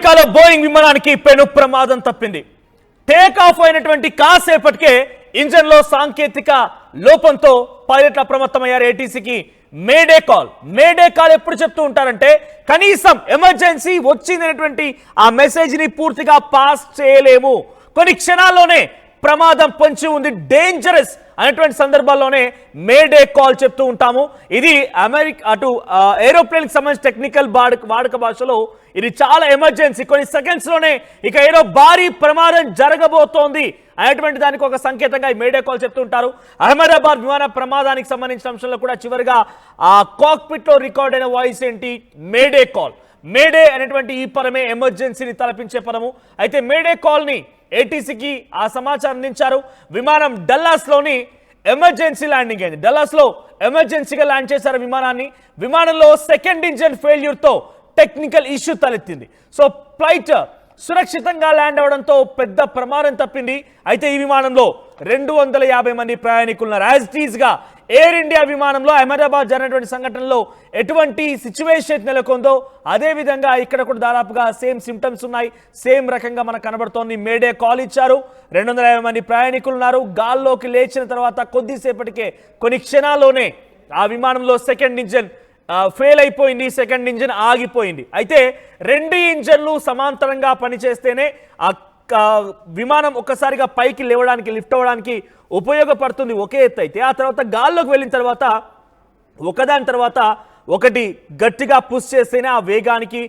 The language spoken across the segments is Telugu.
అమెరికాలో బోయింగ్ విమానానికి పెను ప్రమాదం తప్పింది. టేక్ ఆఫ్ అయినటువంటి కాసేపటికే ఇంజన్ లో సాంకేతిక లోపంతో పైలట్లు అప్రమత్తమయ్యారు. ఏటీసీకి మేడే కాల్ ఎప్పుడు చెప్తూ ఉంటారంటే కనీసం ఎమర్జెన్సీ వచ్చిందనేటువంటి ఆ మెసేజ్ ని పూర్తిగా పాస్ చేయలేము. కొన్ని క్షణాల్లోనే ప్రమాదం పొంచి ఉంది, డేంజరస్ అనేటువంటి సందర్భాల్లోనే మేడే కాల్ చెప్తూ ఉంటాము. ఇది అటు ఏరోప్లేన్ కి సంబంధించిన టెక్నికల్ వాడుక భాషలో ఇది చాలా ఎమర్జెన్సీ. కొన్ని సెకండ్స్ లోనే ఇక ఏదో భారీ ప్రమాదం జరగబోతోంది అనేటువంటి దానికి ఒక సంకేతంగా ఈ మేడే కాల్ చెప్తూ ఉంటారు. అహ్మదాబాద్ విమాన ప్రమాదానికి సంబంధించిన అంశంలో కూడా చివరిగా ఆ కాక్పిట్ లో రికార్డ్ అయిన వాయిస్ ఏంటి? May Day call. మేడే అనేటువంటి ఈ పదమే ఎమర్జెన్సీని తలపించే పదము. అయితే మేడే కాల్ ని ఏటీసీకి ఆ సమాచారం అందించారు. విమానం డల్లాస్ లోని ఎమర్జెన్సీ ల్యాండింగ్ అయింది. డల్లాస్ లో ఎమర్జెన్సీగా ల్యాండ్ చేశారు విమానాన్ని. విమానంలో సెకండ్ ఇంజన్ ఫెయిల్యూర్ తో టెక్నికల్ ఇష్యూ తలెత్తింది. సో ఫ్లైట్ సురక్షితంగా ల్యాండ్ అవడంతో పెద్ద ప్రమాదం తప్పింది. అయితే ఈ విమానంలో 250 మంది ప్రయాణికులున్నారు. యాజ్ ఇట్ ఈజ్ గా ఎయిర్ ఇండియా విమానంలో అహ్మదాబాద్ జరిగినటువంటి సంఘటనలో ఎటువంటి సిచ్యువేషన్ నెలకొందో అదే విధంగా ఇక్కడ కూడా దాదాపుగా సేమ్ సిమ్టమ్స్ ఉన్నాయి. సేమ్ రకంగా మనకు కనబడుతోంది. మేడే కాల్ ఇచ్చారు. 250 మంది ప్రయాణికులు ఉన్నారు. గాల్లోకి లేచిన తర్వాత కొద్దిసేపటికే కొన్ని క్షణాల్లోనే ఆ విమానంలో సెకండ్ ఇంజన్ ఫెయిల్ అయిపోయింది. సెకండ్ ఇంజన్ ఆగిపోయింది. అయితే 2 ఇంజన్లు సమాంతరంగా పనిచేస్తేనే ఆ విమానం ఒక్కసారిగా పైకి లేవడానికి, లిఫ్ట్ అవ్వడానికి ఉపయోగపడుతుంది. ఒకే ఎత్తు అయితే ఆ తర్వాత గాల్లోకి వెళ్ళిన తర్వాత ఒకదాని తర్వాత ఒకటి గట్టిగా పుష్ చేస్తేనే ఆ వేగానికి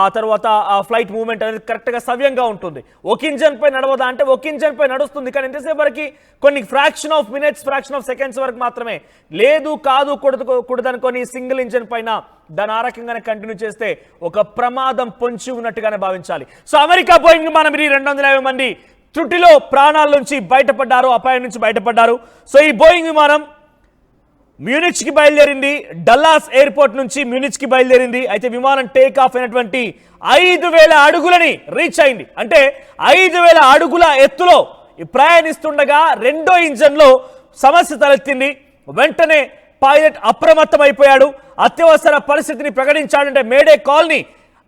ఆ తర్వాత ఆ ఫ్లైట్ మూవ్మెంట్ అనేది కరెక్ట్గా సవ్యంగా ఉంటుంది. ఒక ఇంజన్ పై నడవదా అంటే ఒక ఇంజన్ పై నడుస్తుంది, కానీ ఎంతసేపు వరకు కొన్ని fraction of minutes, fraction of seconds వరకు మాత్రమే. లేదు కాదు కూడదనుకొని సింగిల్ ఇంజన్ పైన దాని ఆ రకంగానే కంటిన్యూ చేస్తే ఒక ప్రమాదం పొంచి ఉన్నట్టుగానే భావించాలి. సో అమెరికా బోయింగ్ విమానం 250 మంది త్రుటిలో ప్రాణాల నుంచి బయటపడ్డారు, అపాయం నుంచి బయటపడ్డారు. సో ఈ బోయింగ్ విమానం మ్యూనిచ్ కి బయలుదేరింది. డల్లాస్ ఎయిర్పోర్ట్ నుంచి మ్యూనిచ్ కి బయలుదేరింది. అయితే విమానం టేక్ ఆఫ్ అయినటువంటి 5000 అడుగులని రీచ్ అయింది. అంటే 5000 అడుగుల ఎత్తులో ప్రయాణిస్తుండగా రెండో ఇంజన్ లో సమస్య తలెత్తింది. వెంటనే పైలట్ అప్రమత్తమైపోయాడు. అత్యవసర పరిస్థితిని ప్రకటించాడంటే మేడే కాల్ ని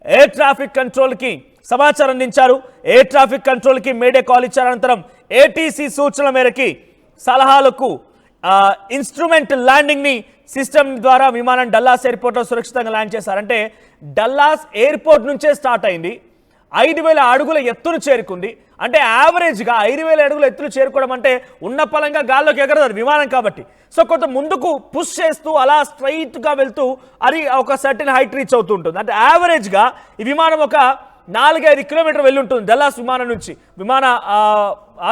ఎయిర్ ట్రాఫిక్ కంట్రోల్ కి సమాచారం అందించారు. ఎయిర్ ట్రాఫిక్ కంట్రోల్ కి మేడే కాల్ ఇచ్చారు. అనంతరం ఏటీసీ సూచనల మేరకి సలహాలకు ఇన్స్ట్రుమెంట్ ల్యాండింగ్ ని సిస్టమ్ ద్వారా విమానం డల్లాస్ ఎయిర్పోర్ట్ లో సురక్షితంగా ల్యాండ్ చేశారంటే డల్లాస్ ఎయిర్పోర్ట్ నుంచే స్టార్ట్ అయింది. 5000 అడుగుల ఎత్తును చేరుకుంది. అంటే యావరేజ్ గా 5000 అడుగుల ఎత్తును చేరుకోవడం అంటే ఉన్న పలంగా గాల్లోకి ఎగరదు విమానం కాబట్టి. సో కొంత ముందుకు పుష్ చేస్తూ అలా స్ట్రైట్ గా వెళ్తూ అది ఒక సర్టెన్ హైట్ రీచ్ అవుతూ ఉంటుంది. అంటే యావరేజ్ గా ఈ విమానం ఒక 4-5 కిలోమీటర్ వెళ్ళి ఉంటుంది డల్లాస్ విమానం నుంచి, విమాన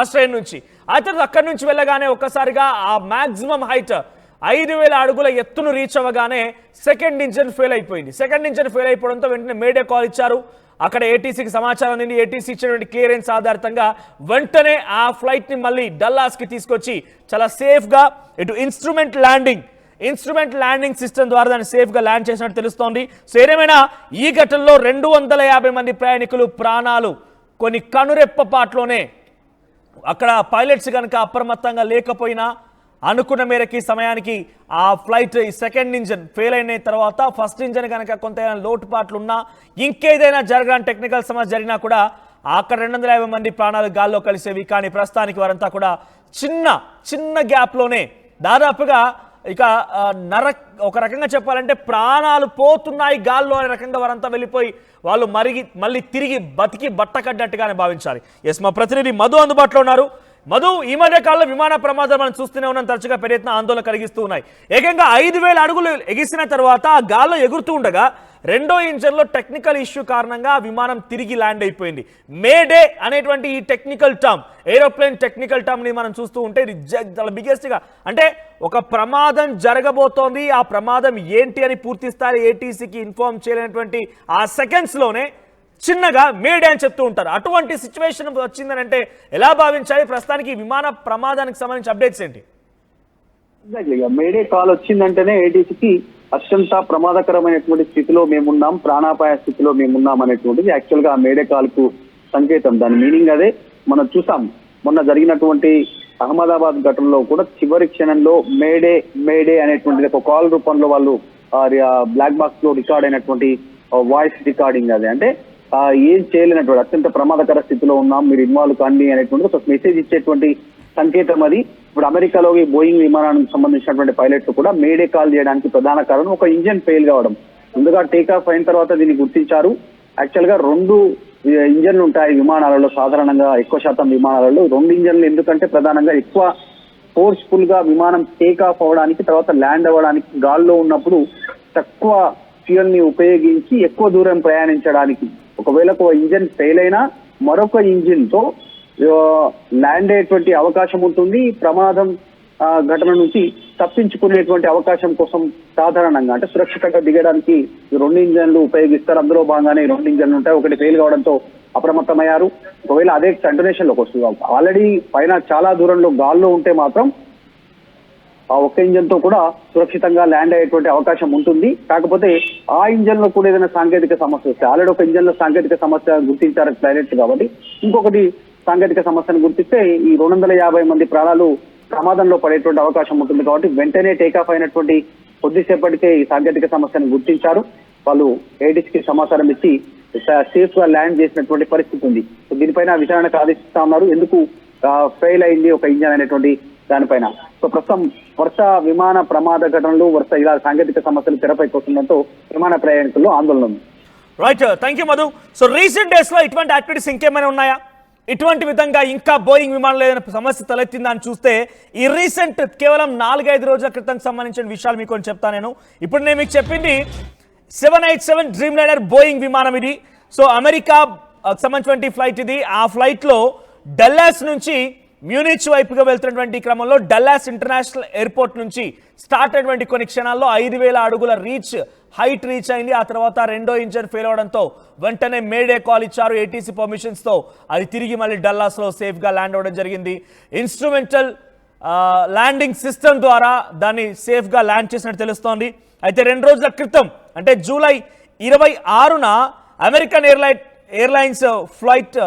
ఆశ్రయం నుంచి. ఆ తర్వాత అక్కడి నుంచి వెళ్ళగానే ఒక్కసారిగా ఆ మాక్సిమం హైట్ 5000 అడుగుల ఎత్తును రీచ్ అవ్వగానే సెకండ్ ఇంజన్ ఫెయిల్ అయిపోయింది. సెకండ్ ఇంజన్ ఫెయిల్ అయిపోవడంతో వెంటనే మేడే కాల్ ఇచ్చారు. అక్కడ ఏటీసీకి సమాచారం అందింది. ఏటీసీ ఇచ్చినటువంటి క్లియరెన్స్ ఆధారితంగా వెంటనే ఆ ఫ్లైట్ ని మళ్ళీ డల్లాస్ కి తీసుకొచ్చి చాలా సేఫ్ గా ఇటు ఇన్స్ట్రుమెంట్ ల్యాండింగ్ సిస్టమ్ ద్వారా దాన్ని సేఫ్ గా ల్యాండ్ చేసినట్టు తెలుస్తోంది. సో ఏదేమైనా ఈ ఘటనలో 250 మంది ప్రయాణికులు ప్రాణాలు కొన్ని కనురెప్పపాట్లోనే. అక్కడ పైలట్స్ కనుక అప్రమత్తంగా లేకపోయినా అనుకున్న మేరకి సమయానికి ఆ ఫ్లైట్ సెకండ్ ఇంజన్ ఫెయిల్ అయిన తర్వాత ఫస్ట్ ఇంజన్ కనుక కొంత లోటుపాట్లు ఉన్నా, ఇంకేదైనా జరగని టెక్నికల్ సమస్య జరిగినా కూడా అక్కడ 250 మంది ప్రాణాలు గాల్లో కలిసేవి. కానీ ప్రస్తుతానికి వారంతా కూడా చిన్న గ్యాప్లోనే దాదాపుగా ఇక ఒక రకంగా చెప్పాలంటే ప్రాణాలు పోతున్నాయి గాల్లో అనే రకంగా వారంతా వెళ్ళిపోయి వాళ్ళు మళ్ళీ తిరిగి బతికి బట్టకడ్డట్టుగానే భావించాలి. ఎస్, మా ప్రతినిధి మధు అందుబాటులో ఉన్నారు. మధు, ఈ మధ్య కాలంలో విమాన ప్రమాదాలు మనం చూస్తూనే ఉన్నాం, తరచుగా పెద్ద ఆందోళన కలిగిస్తూ ఉన్నాయి. ఏకంగా 5000 అడుగులు ఎగిసిన తర్వాత ఆ గాల్లో ఎగురుతూ ఉండగా రెండో ఇంజన్లో టెక్నికల్ ఇష్యూ కారణంగా విమానం తిరిగి ల్యాండ్ అయిపోయింది. మేడే అనేటువంటి ఈ technical term, aeroplane technical term ని మనం చూస్తూ ఉంటే ఇది చాలా బిగ్గెస్ట్ గా, అంటే ఒక ప్రమాదం జరగబోతోంది, ఆ ప్రమాదం ఏంటి అని పూర్తి స్థాయి ఏటీసీకి ఇన్ఫార్మ్ చేయలేనటువంటి ఆ సెకండ్స్ లోనే చిన్నగా మేడే అని చెప్తూ ఉంటారు. అటువంటి సిచ్యువేషన్ వచ్చిందని అంటే ఎలా భావించాలి? ప్రస్తుతానికి విమాన ప్రమాదానికి సంబంధించి అప్డేట్స్ ఏంటి? మేడే కాల్ వచ్చిందంటేనే ఏటీసీకి అత్యంత ప్రమాదకరమైనటువంటి స్థితిలో మేమున్నాం, ప్రాణాపాయ స్థితిలో మేమున్నాం అనేటువంటిది యాక్చువల్ గా మేడే కాల్ కు సంకేతం. దాని మీనింగ్ అదే. మనం చూసాం మొన్న జరిగినటువంటి అహ్మదాబాద్ ఘటనలో కూడా చివరి క్షణంలో మేడే అనేటువంటిది ఒక కాల్ రూపంలో వాళ్ళు బ్లాక్ బాక్స్ లో రికార్డ్ అయినటువంటి వాయిస్ రికార్డింగ్ అదే. అంటే ఏం చేయలేనటువంటి అత్యంత ప్రమాదకర స్థితిలో ఉన్నాం, మీరు ఇన్వాల్వ్ కాండి అనేటువంటి ఒక మెసేజ్ ఇచ్చేటువంటి సంకేతం అది. ఇప్పుడు అమెరికాలో ఈ బోయింగ్ విమానానికి సంబంధించినటువంటి పైలట్లు కూడా మేడే కాల్ చేయడానికి ప్రధాన కారణం ఒక ఇంజన్ ఫెయిల్ కావడం. ముందుగా టేక్ ఆఫ్ అయిన తర్వాత దీన్ని గుర్తించారు. యాక్చువల్ గా 2 ఇంజన్లు ఉంటాయి విమానాలలో, సాధారణంగా ఎక్కువ శాతం విమానాలలో 2 ఇంజన్లు. ఎందుకంటే ప్రధానంగా ఎక్కువ ఫోర్స్ఫుల్ గా విమానం టేక్ ఆఫ్ అవ్వడానికి, తర్వాత ల్యాండ్ అవ్వడానికి, గాల్లో ఉన్నప్పుడు తక్కువ ఫ్యూయల్ ని ఉపయోగించి ఎక్కువ దూరం ప్రయాణించడానికి. ఒకవేళ ఒక ఇంజన్ ఫెయిల్ అయినా మరొక ఇంజిన్ తో ల్యాండ్ అయ్యేటువంటి అవకాశం ఉంటుంది. ప్రమాదం ఘటన నుంచి తప్పించుకునేటువంటి అవకాశం కోసం సాధారణంగా అంటే సురక్షితంగా దిగడానికి 2 ఇంజన్లు ఉపయోగిస్తారు. అందులో భాగంగానే 2 ఇంజన్లు ఉంటాయి. ఒకటి ఫెయిల్ కావడంతో అప్రమత్తమయ్యారు. ఒకవేళ అదే కంటిన్యూషన్ లోకి వస్తుంది, ఆల్రెడీ పైన చాలా దూరంలో గాల్లో ఉంటే మాత్రం ఆ ఒక్క ఇంజన్ తో కూడా సురక్షితంగా ల్యాండ్ అయ్యేటువంటి అవకాశం ఉంటుంది. కాకపోతే ఆ ఇంజన్ లో కూడా ఏదైనా సాంకేతిక సమస్య వస్తే, ఆల్రెడీ ఒక ఇంజన్ లో సాంకేతిక సమస్య గుర్తించారు పైలట్స్ కాబట్టి, ఇంకొకటి సాంకేతిక సమస్యను గుర్తిస్తే ఈ 250 మంది ప్రాణాలు ప్రమాదంలో పడేటువంటి అవకాశం ఉంటుంది. కాబట్టి వెంటనే టేకాఫ్ అయినటువంటి కొద్దిసేపటికే ఈ సాంకేతిక సమస్యను గుర్తించారు. వాళ్ళు ఏడీసీకి సమాచారం ఇచ్చి సేఫ్ గా ల్యాండ్ చేసినటువంటి పరిస్థితి ఉంది. దీనిపైన విచారణకు ఆదేశిస్తా ఉన్నారు. ఎందుకు ఫెయిల్ అయింది ఒక ఇంజన్ అనేటువంటి దానిపైన. సో ప్రస్తుతం వరుస విమాన ప్రమాద ఘటనలు, వరుస ఇలా సాంకేతిక సమస్యలు తెరపైకి వస్తుండటంతో విమాన ప్రయాణికుల్లో ఆందోళన ఉంది. Right, thank you Madhu. So recent days లో ఇటువంటి యాక్టివిటీస్ ఇంకేమైనా ఉన్నాయా? ఇటువంటి విధంగా ఇంకా బోయింగ్ విమానంలో ఏదైనా సమస్య తలెత్తిందా అని చూస్తే ఈ రీసెంట్ కేవలం 4-5 రోజుల క్రితం సంబంధించిన విషయాలు మీకు చెప్తాను నేను. ఇప్పుడు నేను మీకు చెప్పింది 787 డ్రీమ్ లైనర్ బోయింగ్ విమానం ఇది. సో అమెరికా సంబంధించిన ఫ్లైట్ ఇది. ఆ ఫ్లైట్ లో డల్లాస్ నుంచి మ్యూనిచ్ వైపుగా వెళ్తున్నటువంటి క్రమంలో డల్లాస్ ఇంటర్నేషనల్ ఎయిర్పోర్ట్ నుంచి స్టార్ట్ అయినటువంటి కొన్ని క్షణాల్లో 5,000 అడుగుల హైట్ రీచ్ అయింది. ఆ తర్వాత రెండో ఇంజన్ ఫెయిల్ అవడంతో వెంటనే మేడే కాల్ ఇచ్చారు ఏటీసీ పర్మిషన్స్ తో. అది తిరిగి మళ్ళీ డల్లాస్ లో సేఫ్ గా ల్యాండ్ అవ్వడం జరిగింది. ఇన్స్ట్రుమెంటల్ ల్యాండింగ్ సిస్టమ్ ద్వారా దాన్ని సేఫ్ గా ల్యాండ్ చేసినట్టు తెలుస్తోంది. అయితే 2 రోజుల క్రితం అంటే జూలై 26న American airlines flight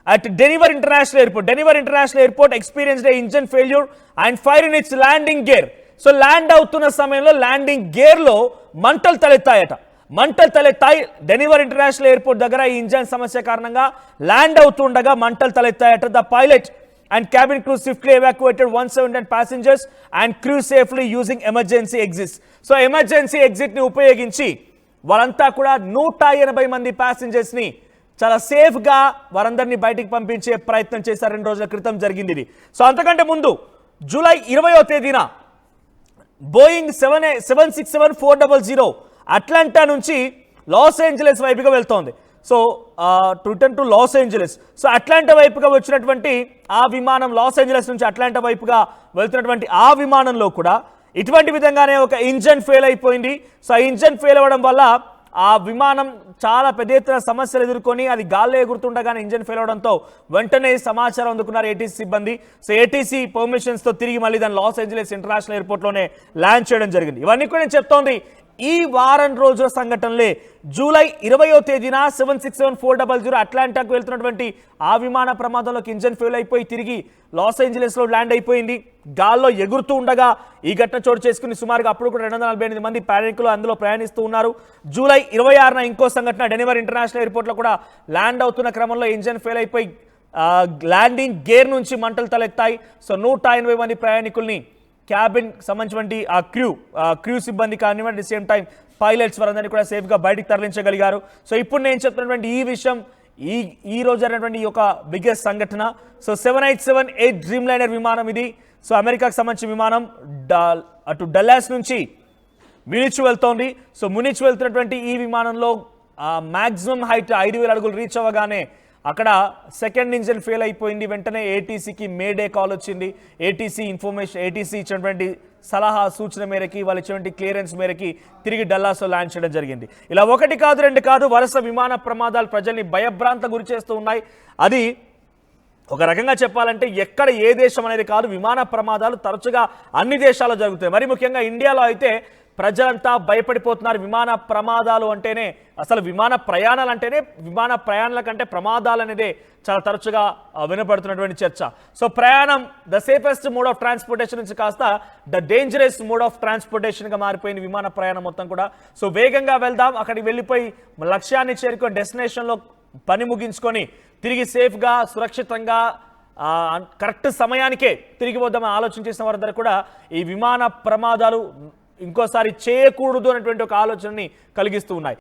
at Denver International Airport experienced a engine failure and fire in its landing gear. So land అవుతున్న సమయంలో ల్యాండింగ్ గేర్ లో మంటలు తలెత్తాయి. డెనివర్ ఇంటర్నేషనల్ ఎయిర్పోర్ట్ దగ్గర ఈ ఇంజన్ సమస్య కారణంగా ల్యాండ్ అవుతుండగా మంటలు తలెత్తాయట. The pilot and cabin crew swiftly evacuated 179 passengers and crew safely using emergency exits. So emergency exit ని ఉపయోగించి వారంతా కూడా 180 మంది ప్యాసింజర్స్ ని చాలా సేఫ్ గా వారందరినీ బయటికి పంపించే ప్రయత్నం చేశారు. 2 రోజుల క్రితం జరిగింది ఇది. సో అంతకంటే ముందు జూలై 20వ తేదీన బోయింగ్ 767-400 అట్లాంటా నుంచి లాస్ ఏంజలస్ వైపుగా వెళ్తోంది. So return to Los Angeles. So Atlanta వైపుగా వచ్చినటువంటి ఆ విమానం, లాస్ ఏంజలస్ నుంచి అట్లాంటా వైపుగా వెళ్తున్నటువంటి ఆ విమానంలో కూడా ఇటువంటి విధంగానే ఒక ఇంజన్ ఫెయిల్ అయిపోయింది. సో ఆ ఇంజన్ ఫెయిల్ అవ్వడం వల్ల ఆ విమానం చాలా పెద్ద ఎత్తున సమస్యలు ఎదుర్కొని అది గాల్లో ఎగురుతుండగానే ఇంజన్ ఫెయిల్ అవడంతో వెంటనే సమాచారం అందుకున్నారు ఏటీసీ సిబ్బంది. సో ఏటీసీ పర్మిషన్స్తో తిరిగి మళ్ళీ దాన్ని లాస్ ఏంజలస్ ఇంటర్నేషనల్ ఎయిర్పోర్ట్లోనే ల్యాండ్ చేయడం జరిగింది. ఇవన్నీ కూడా నేను చెప్తోంది ఈ వారం రోజుల సంఘటనలే. జూలై 20వ తేదీన 767-400 అట్లాంటాకు వెళ్తున్నటువంటి ఆ విమాన ప్రమాదంలోకి ఇంజన్ ఫెయిల్ అయిపోయి తిరిగి లాస్ ఏంజలస్లో ల్యాండ్ అయిపోయింది. గాల్లో ఎగురుతూ ఉండగా ఈ ఘటన చోటు చేసుకుని సుమారుగా అప్పుడు కూడా 248 మంది ప్రయాణికులు అందులో ప్రయాణిస్తూ ఉన్నారు. జూలై 26న ఇంకో సంఘటన డెనివర్ ఇంటర్నేషనల్ ఎయిర్పోర్ట్లో కూడా ల్యాండ్ అవుతున్న క్రమంలో ఇంజన్ ఫెయిల్ అయిపోయి ల్యాండింగ్ గేర్ నుంచి మంటలు తలెత్తాయి. సో 180 మంది ప్రయాణికుల్ని, క్యాబిన్ సంబంధించినటువంటి ఆ క్రూ సిబ్బంది కానివ్వండి, సేమ్ టైం పైలట్స్ వారందరినీ కూడా సేఫ్గా బయటికి తరలించగలిగారు. సో ఇప్పుడు నేను చెప్తున్నటువంటి ఈ విషయం ఈ రోజు జరిగినటువంటి ఈ యొక్క బిగ్గెస్ట్ సంఘటన. సో 787 డ్రీమ్ లైనర్ విమానం ఇది. సో అమెరికాకు సంబంధించిన విమానం అటు డల్లాస్ నుంచి మ్యూనిచ్ వెళ్తోంది. సో మ్యూనిచ్ వెళ్తున్నటువంటి ఈ విమానంలో మ్యాక్సిమం హైట్ 5,000 అడుగులు రీచ్ అవ్వగానే అక్కడ సెకండ్ ఇంజన్ ఫెయిల్ అయిపోయింది. వెంటనే ఏటీసీకి మేడే కాల్ వచ్చింది. ఏటీసీ ఇచ్చినటువంటి సలహా సూచన మేరకి, వాళ్ళు ఇచ్చినటువంటి క్లియరెన్స్ మేరకి తిరిగి డల్లాస్లో ల్యాండ్ చేయడం జరిగింది. ఇలా 1 కాదు 2 కాదు వరుస విమాన ప్రమాదాలు ప్రజల్ని భయభ్రాంత గురి చేస్తూ ఉన్నాయి. అది ఒక రకంగా చెప్పాలంటే ఎక్కడ ఏ దేశం అనేది కాదు, విమాన ప్రమాదాలు తరచుగా అన్ని దేశాల్లో జరుగుతాయి. మరి ముఖ్యంగా ఇండియాలో అయితే ప్రజలంతా భయపడిపోతున్నారు. విమాన ప్రమాదాలు అంటేనే, అసలు విమాన ప్రయాణాలు అంటేనే, విమాన ప్రయాణాల కంటే ప్రమాదాలు అనేదే చాలా తరచుగా వినపడుతున్నటువంటి చర్చ. సో ప్రయాణం the safest mode of transportation నుంచి కాస్త ద డేంజరస్ మోడ్ ఆఫ్ ట్రాన్స్పోర్టేషన్గా మారిపోయింది విమాన ప్రయాణం మొత్తం కూడా. సో వేగంగా వెళ్దాం, అక్కడికి వెళ్ళిపోయి లక్ష్యాన్ని చేరుకొని డెస్టినేషన్లో పని ముగించుకొని తిరిగి సేఫ్గా సురక్షితంగా కరెక్ట్ సమయానికే తిరిగి వద్దామని ఆలోచన చేసిన వారందరూ కూడా ఈ విమాన ప్రమాదాలు ఇంకోసారి చేయకూడదు అనేటువంటి ఒక ఆలోచనని కలిగిస్తూ ఉన్నాయి.